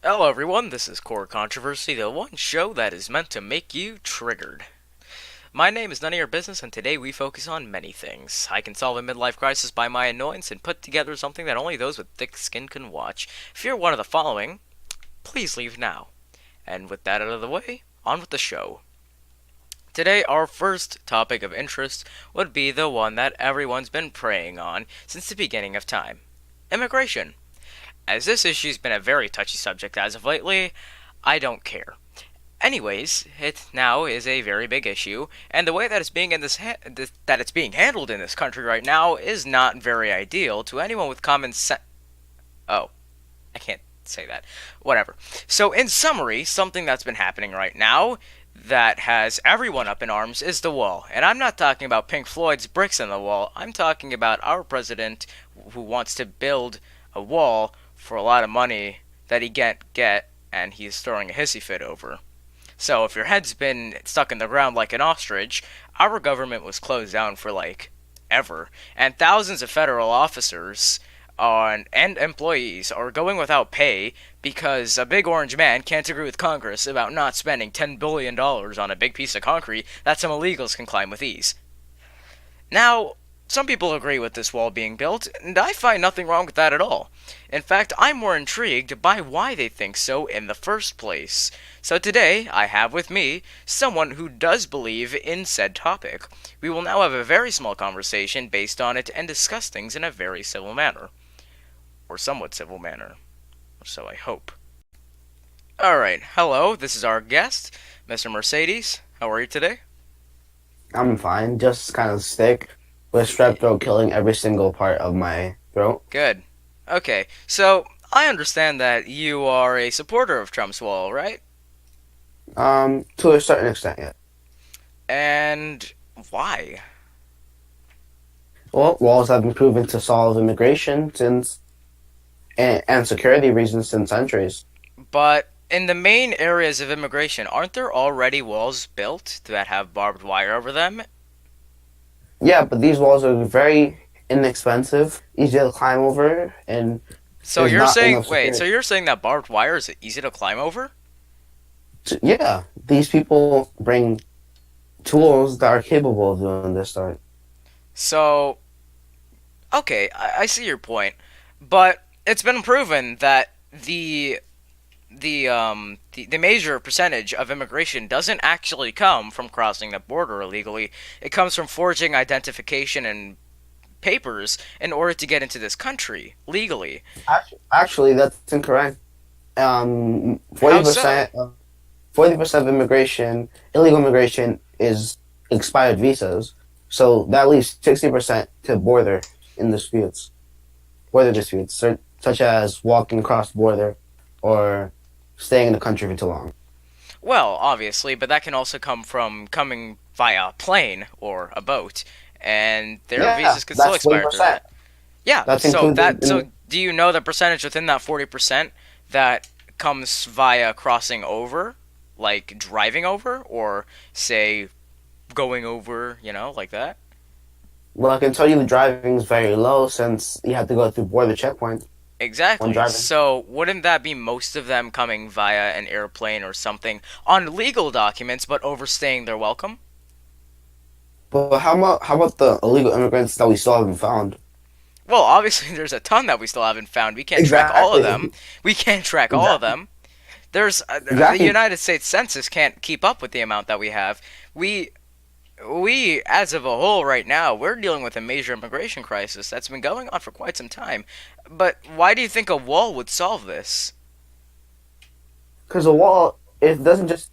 Hello, everyone. This is Core Controversy, the one show that is meant to make you triggered. My name is none of your business, and today we focus on many things. I can solve a midlife crisis by my annoyance and put together something that only those with thick skin can watch. If you're one of the following, please leave now. And with that out of the way, on with the show. Today, our first topic of interest would be the one that everyone's been preying on since the beginning of time: immigration. As this issue's been a very touchy subject as of lately, I don't care. Anyways, it now is a very big issue, and the way that it's being handled in this country right now is not very ideal to anyone with common sense. Oh, I can't say that. Whatever. So, in summary, something that's been happening right now that has everyone up in arms is the wall. And I'm not talking about Pink Floyd's bricks in the wall. I'm talking about our president who wants to build a wall for a lot of money that he can't get, and he's throwing a hissy fit over. So if your head's been stuck in the ground like an ostrich, our government was closed down for like ever, and thousands of federal officers and employees are going without pay because a big orange man can't agree with Congress about not spending $10 billion on a big piece of concrete that some illegals can climb with ease. Now, some people agree with this wall being built, and I find nothing wrong with that at all. In fact, I'm more intrigued by why they think so in the first place. So today, I have with me someone who does believe in said topic. We will now have a very small conversation based on it and discuss things in a very civil manner. Or somewhat civil manner. Or so I hope. Alright, hello, this is our guest, Mr. Mercedes. How are you today? I'm fine, just kind of sick with strep throat killing every single part of my throat. Good. Okay, so I understand that you are a supporter of Trump's wall, right? To a certain extent, yeah. And why? Well, walls have been proven to solve immigration since and security reasons since centuries. But in the main areas of immigration, aren't there already walls built that have barbed wire over them? Yeah, but these walls are very inexpensive, easy to climb over, and So there's you're not saying, enough wait, so security. you're saying that barbed wire is easy to climb over? Yeah, these people bring tools that are capable of doing this stuff. So, okay, I see your point, but it's been proven that the major percentage of immigration doesn't actually come from crossing the border illegally. It comes from forging identification and papers in order to get into this country legally. Actually, that's incorrect. How 40% so? 40% of immigration, illegal immigration, is expired visas. So that leaves 60% to border disputes, such as walking across the border or staying in the country for too long. Well, obviously, but that can also come from coming via a plane or a boat, and their Yeah, visas could still that's expire through 40%. that. Yeah, That's included so in. do you know the percentage within that 40% that comes via crossing over, like driving over, or say going over, like that? Well, I can tell you the driving is very low since you have to go through border checkpoints when Exactly. driving. So wouldn't that be most of them coming via an airplane or something on legal documents but overstaying their welcome? But how about the illegal immigrants that we still haven't found? Well, obviously there's a ton that we still haven't found. We can't track all of them. Exactly. We can't track all of Exactly. them. There's the Exactly. United States Census can't keep up with the amount that we have. We we as of a whole right now, we're dealing with a major immigration crisis that's been going on for quite some time. But why do you think a wall would solve this? Because a wall, it doesn't just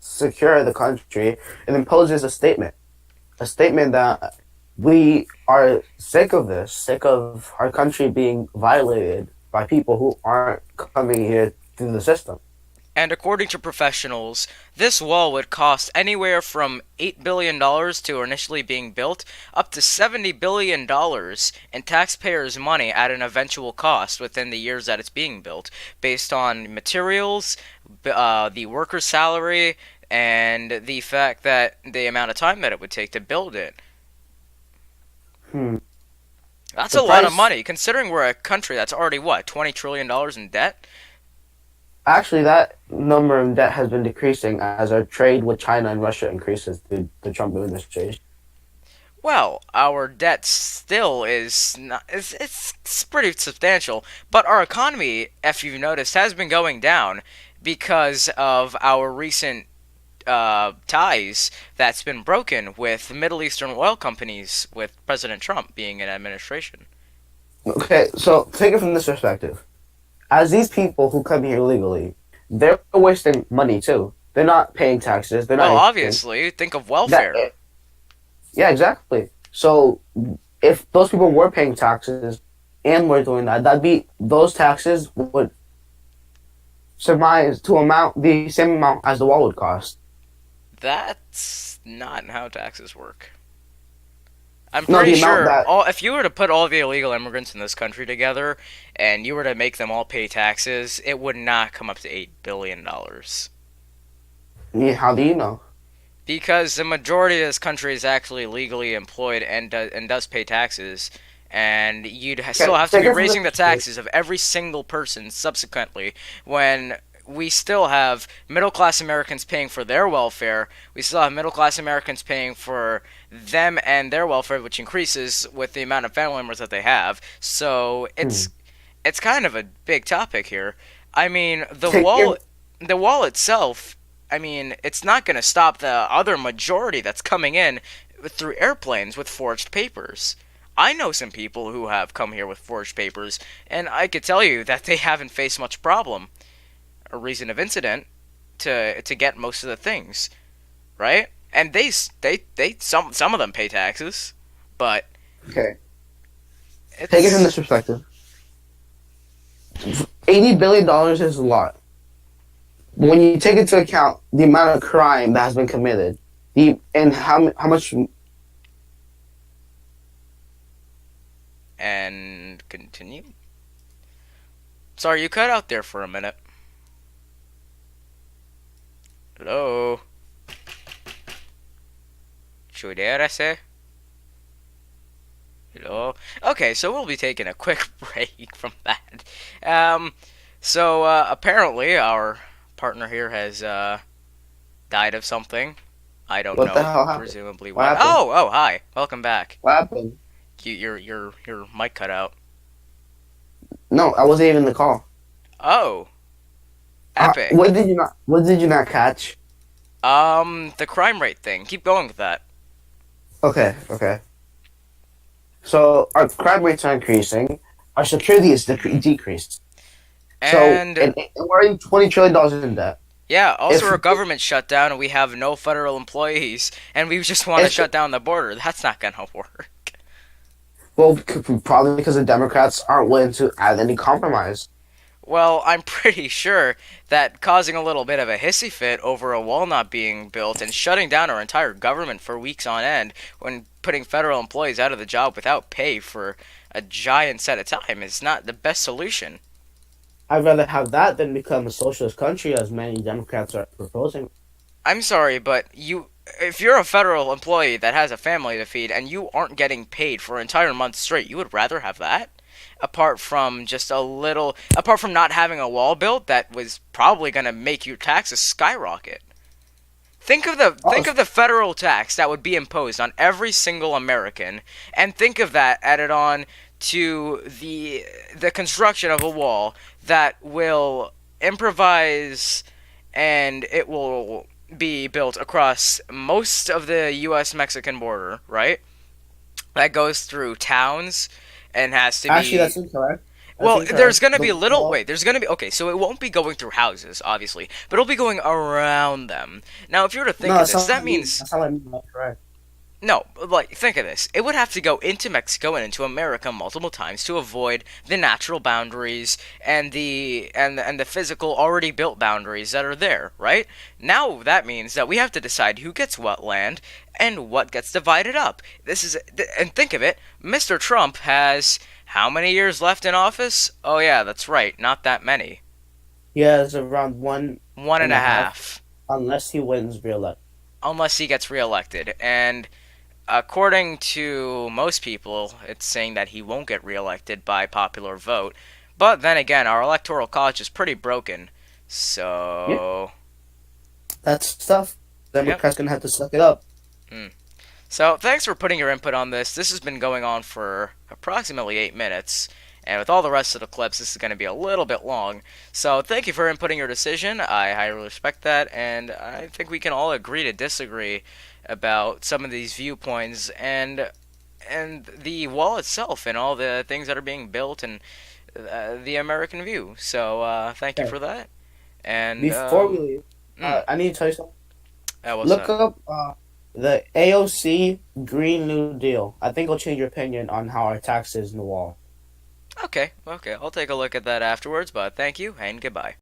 secure the country, it imposes a statement that we are sick of this, sick of our country being violated by people who aren't coming here through the system. And according to professionals, this wall would cost anywhere from $8 billion to initially being built up to $70 billion in taxpayers' money at an eventual cost within the years that it's being built, based on materials, the worker's salary, and the fact that the amount of time that it would take to build it. Hmm. That's The a lot of price, money, considering we're a country that's already, what, $20 trillion in debt? Actually, that number of debt has been decreasing as our trade with China and Russia increases through the Trump administration. Well, our debt still is not, it's pretty substantial, but our economy, if you've noticed, has been going down because of our recent ties that's been broken with Middle Eastern oil companies, with President Trump being in administration. Okay, so take it from this perspective. As these people who come here legally, they're wasting money too. They're not paying taxes. They're not Well, anything. obviously, think of That welfare. yeah, exactly. So if those people were paying taxes and were doing that, that'd be those taxes would surmise to amount the same amount as the wall would cost. That's not how taxes work. I'm No, pretty the amount sure that all if you were to put all the illegal immigrants in this country together and you were to make them all pay taxes, it would not come up to $8 billion. yeah, how do you know? Because the majority of this country is actually legally employed and does pay taxes, and you'd Okay, still have to take be it from this raising the perspective. taxes of every single person subsequently when we still have middle class Americans paying for their welfare. We still have middle class Americans paying for them and their welfare, which increases with the amount of family members that they have. So Hmm. it's kind of a big topic here. I mean, Take it. the wall itself, I mean, it's not going to stop the other majority that's coming in through airplanes with forged papers. I know some people who have come here with forged papers, and I could tell you that they haven't faced much problem or reason of incident to get most of the things, right? And they some of them pay taxes, but Okay, take it from it's this perspective. $80 billion is a lot. When you take into account the amount of crime that has been committed, the and how much and continue. Sorry, you cut out there for a minute. Hello, Chuderase. Hello. Okay, so we'll be taking a quick break from that. Um, apparently our partner here has died of something. I don't what the know. hell happened? Presumably What what? happened? Oh, hi. Welcome back. What happened? Your mic cut out. No, I wasn't even in the call. Oh, epic. What did you not catch? The crime rate thing. Keep going with that. Okay, okay. So our crime rates are increasing. Our security is decreased. So And and we're in $20 trillion in debt. yeah, also If our government shut down and we have no federal employees and we just want to if shut down the border. That's not gonna work. well, probably because the Democrats aren't willing to add any compromise. Well, I'm pretty sure that causing a little bit of a hissy fit over a wall not being built and shutting down our entire government for weeks on end when putting federal employees out of the job without pay for a giant set of time is not the best solution. I'd rather have that than become a socialist country, as many Democrats are proposing. I'm sorry, but if you're a federal employee that has a family to feed and you aren't getting paid for an entire month straight, you would rather have that? Apart from not having a wall built that was probably going to make your taxes skyrocket. Oh, Think of the federal tax that would be imposed on every single American, and think of that added on to the construction of a wall that will improvise and it will be built across most of the U.S. Mexican border, right? That goes through towns and has to actually, be that's incorrect. That's well, there's incorrect. gonna be The a little. wall. Wait, there's gonna be. Okay, so it won't be going through houses, obviously, but it'll be going around them. Now, if you were to No, think of that's this, not what that I mean. means. That's not what I mean. That's correct. No, like, think of this. It would have to go into Mexico and into America multiple times to avoid the natural boundaries and the physical already built boundaries that are there, right? Now that means that we have to decide who gets what land and what gets divided up. And think of it, Mr. Trump has how many years left in office? Oh yeah, that's right, not that many. He has around one One and and a a half, half, unless he wins re-elect. unless he gets reelected. And according to most people, it's saying that he won't get reelected by popular vote. But then again, our electoral college is pretty broken. Yeah, So, that's tough. yep. Democrats gonna have to suck it up. Mm. So, thanks for putting your input on this. This has been going on for approximately 8 minutes, and with all the rest of the clips, this is going to be a little bit long. So, thank you for inputting your decision. I highly respect that, and I think we can all agree to disagree about some of these viewpoints and the wall itself and all the things that are being built and the American view. So, thank you Okay. for that. And Before we leave, mm, I need to tell you something. what's Look that? up the AOC Green New Deal. I think it'll change your opinion on how our taxes in the wall. Okay, okay, I'll take a look at that afterwards. But thank you and goodbye.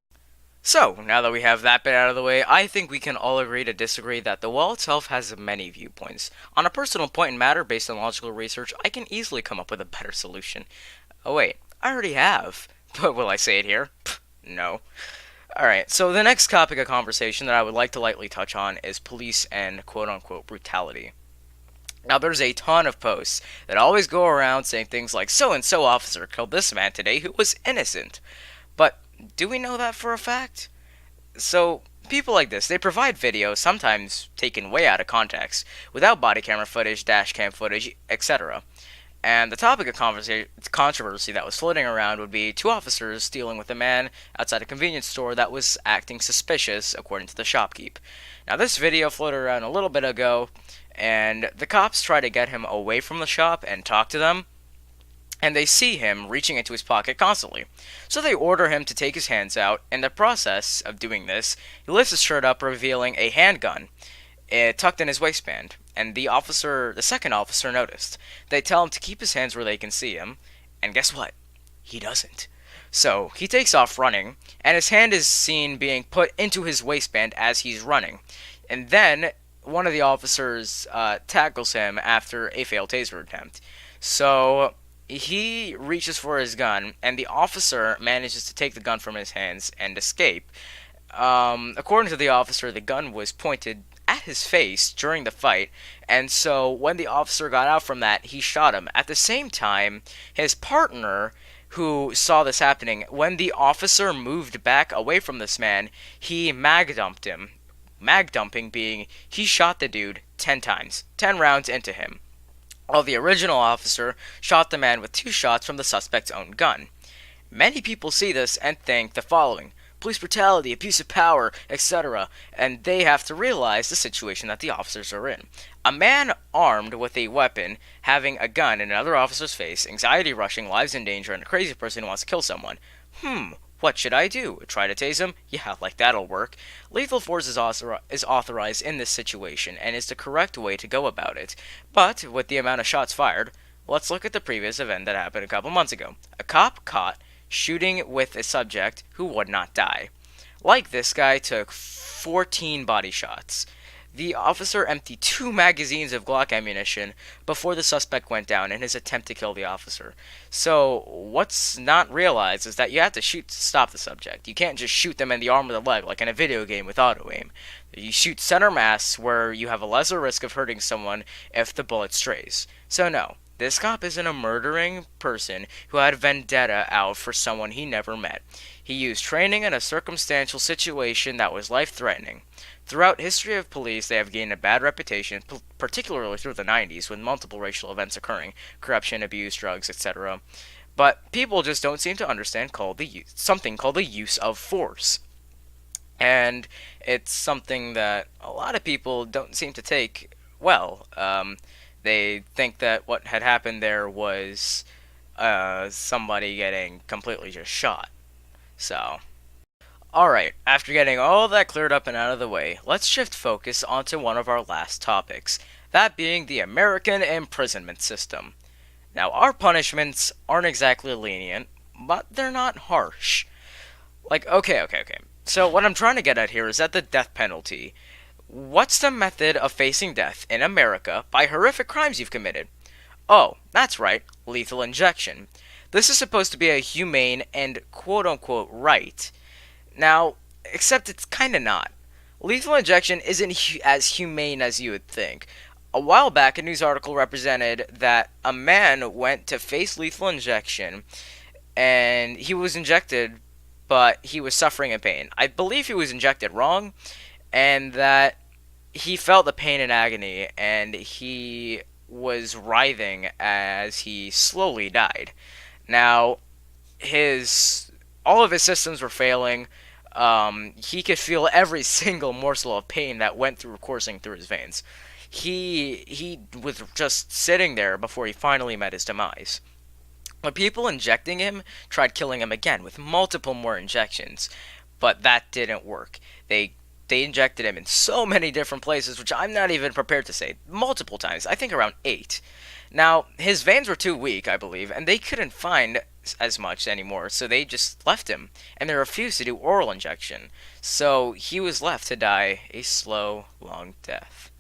So, now that we have that bit out of the way, I think we can all agree to disagree that the wall itself has many viewpoints. On a personal point in matter, based on logical research, I can easily come up with a better solution. Oh wait, I already have. But will I say it here? Pff, no. Alright, so the next topic of conversation that I would like to lightly touch on is police and quote unquote brutality. Now, there's a ton of posts that always go around saying things like, so and so officer killed this man today who was innocent. But do we know that for a fact? So, people like this, they provide videos, sometimes taken way out of context, without body camera footage, dash cam footage, etc. And the topic of controversy that was floating around would be two officers dealing with a man outside a convenience store that was acting suspicious, according to the shopkeep. Now, this video floated around a little bit ago, and the cops try to get him away from the shop and talk to them, and they see him reaching into his pocket constantly. So they order him to take his hands out. In the process of doing this, he lifts his shirt up, revealing a handgun tucked in his waistband. And the second officer, noticed. They tell him to keep his hands where they can see him, and guess what? He doesn't. So he takes off running, and his hand is seen being put into his waistband as he's running. And then one of the officers tackles him after a failed taser attempt. So he reaches for his gun, and the officer manages to take the gun from his hands and escape. According to the officer, the gun was pointed at his face during the fight, and so when the officer got out from that, he shot him. At the same time, his partner, who saw this happening, when the officer moved back away from this man, he mag dumped him. Mag dumping being he shot the dude 10 times, 10 rounds into him, while the original officer shot the man with 2 shots from the suspect's own gun. Many people see this and think the following: police brutality, abuse of power, etc., and they have to realize the situation that the officers are in. A man armed with a weapon, having a gun in another officer's face, anxiety rushing, lives in danger, and a crazy person who wants to kill someone. What should I do? Try to tase him? Yeah, like that'll work. Lethal force is authorized in this situation and is the correct way to go about it. But with the amount of shots fired, let's look at the previous event that happened a couple months ago. A cop caught shooting with a subject who would not die. Like this guy took 14 body shots. The officer emptied 2 magazines of Glock ammunition before the suspect went down in his attempt to kill the officer. So, what's not realized is that you have to shoot to stop the subject. You can't just shoot them in the arm or the leg like in a video game with auto aim. You shoot center mass where you have a lesser risk of hurting someone if the bullet strays. So, no, this cop isn't a murdering person who had vendetta out for someone he never met. He used training in a circumstantial situation that was life threatening. Throughout history of police, they have gained a bad reputation, particularly through the 90s, with multiple racial events occurring, corruption, abuse, drugs, etc. But people just don't seem to understand something called the use of force. And it's something that a lot of people don't seem to take well. They think that what had happened there was somebody getting completely just shot. So, alright, after getting all that cleared up and out of the way, let's shift focus onto one of our last topics, that being the American imprisonment system. Now, our punishments aren't exactly lenient, but they're not harsh. Like, okay. So, what I'm trying to get at here is that the death penalty. What's the method of facing death in America by horrific crimes you've committed? Oh, that's right, lethal injection. This is supposed to be a humane and quote unquote right. Now, except it's kinda not. Lethal injection isn't as humane as you would think. A while back, a news article represented that a man went to face lethal injection and he was injected but he was suffering in pain. I believe he was injected wrong, and that he felt the pain and agony, and he was writhing as he slowly died. Now, his all of his systems were failing. He could feel every single morsel of pain that went through coursing through his veins. He was just sitting there before he finally met his demise. But people injecting him tried killing him again with multiple more injections, but that didn't work. They injected him in so many different places, which I'm not even prepared to say. Multiple times, I think around 8. Now, his veins were too weak, I believe, and they couldn't find as much anymore, so they just left him, and they refused to do oral injection. So he was left to die a slow, long death.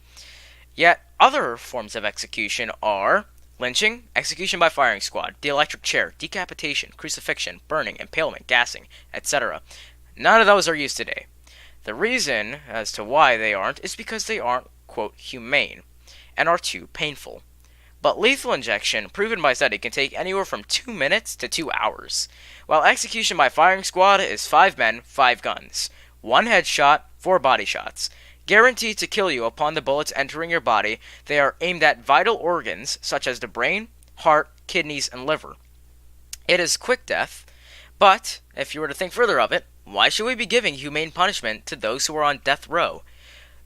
Yet, other forms of execution are lynching, execution by firing squad, the electric chair, decapitation, crucifixion, burning, impalement, gassing, etc. None of those are used today. The reason as to why they aren't is because they aren't, quote, humane, and are too painful. But lethal injection, proven by study, can take anywhere from 2 minutes to 2 hours, while execution by firing squad is 5 men, 5 guns, 1 headshot, 4 body shots. Guaranteed to kill you upon the bullets entering your body, they are aimed at vital organs such as the brain, heart, kidneys, and liver. It is quick death, but if you were to think further of it, why should we be giving humane punishment to those who are on death row?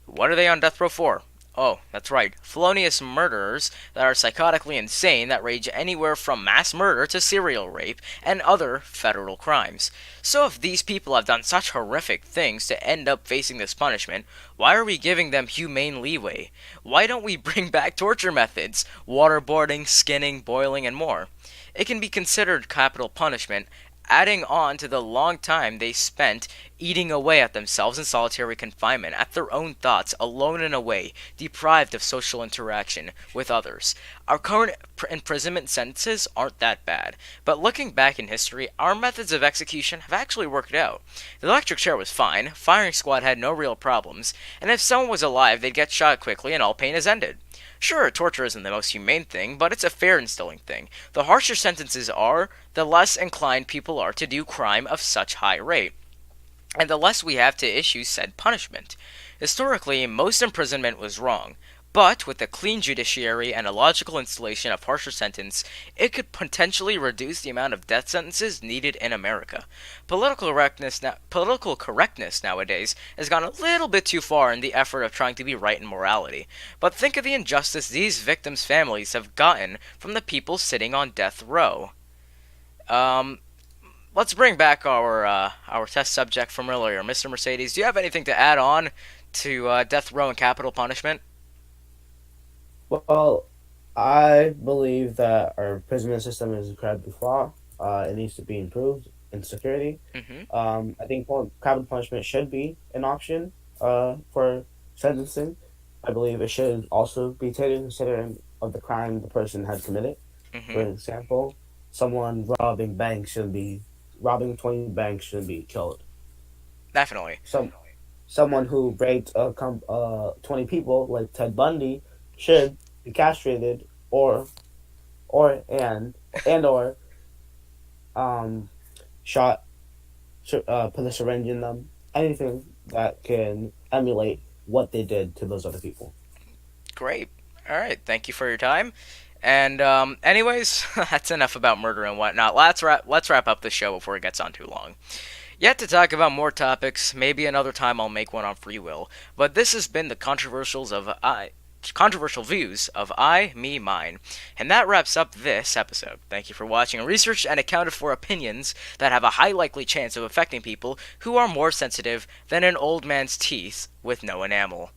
What are they on death row for? Oh, that's right, felonious murderers that are psychotically insane that range anywhere from mass murder to serial rape and other federal crimes. So if these people have done such horrific things to end up facing this punishment, why are we giving them humane leeway? Why don't we bring back torture methods, waterboarding, skinning, boiling, and more? It can be considered capital punishment, adding on to the long time they spent eating away at themselves in solitary confinement, at their own thoughts, alone and away, deprived of social interaction with others. Our current imprisonment sentences aren't that bad, but looking back in history, our methods of execution have actually worked out. The electric chair was fine, firing squad had no real problems, and if someone was alive, they'd get shot quickly and all pain is ended. Sure, torture isn't the most humane thing, but it's a fair instilling thing. The harsher sentences are, the less inclined people are to do crime of such high rate, and the less we have to issue said punishment. Historically, most imprisonment was wrong, but with a clean judiciary and a logical installation of harsher sentence, it could potentially reduce the amount of death sentences needed in America. Political correctness nowadays has gone a little bit too far in the effort of trying to be right in morality, but think of the injustice these victims' families have gotten from the people sitting on death row. Let's bring back our test subject from earlier, Mr. Mercedes. Do you have anything to add on to death row and capital punishment? Well, I believe that our prison system is incredibly flawed. It needs to be improved in security. Mm-hmm. I think capital punishment should be an option for sentencing. I believe it should also be taken considering of the crime the person had committed. For Mm-hmm. example, someone robbing 20 banks shouldn't be killed. Definitely. Someone who raped 20 people like Ted Bundy should be castrated or or um shot put a syringe in them, anything that can emulate what they did to those other people. Great. All right. Thank you for your time. And anyways, that's enough about murder and whatnot. Let's wrap up the show before it gets on too long. Yet to talk about more topics, maybe another time I'll make one on free will. But this has been the controversial views of I, me, mine. And that wraps up this episode. Thank you for watching. Researched and accounted for opinions that have a high likely chance of affecting people who are more sensitive than an old man's teeth with no enamel.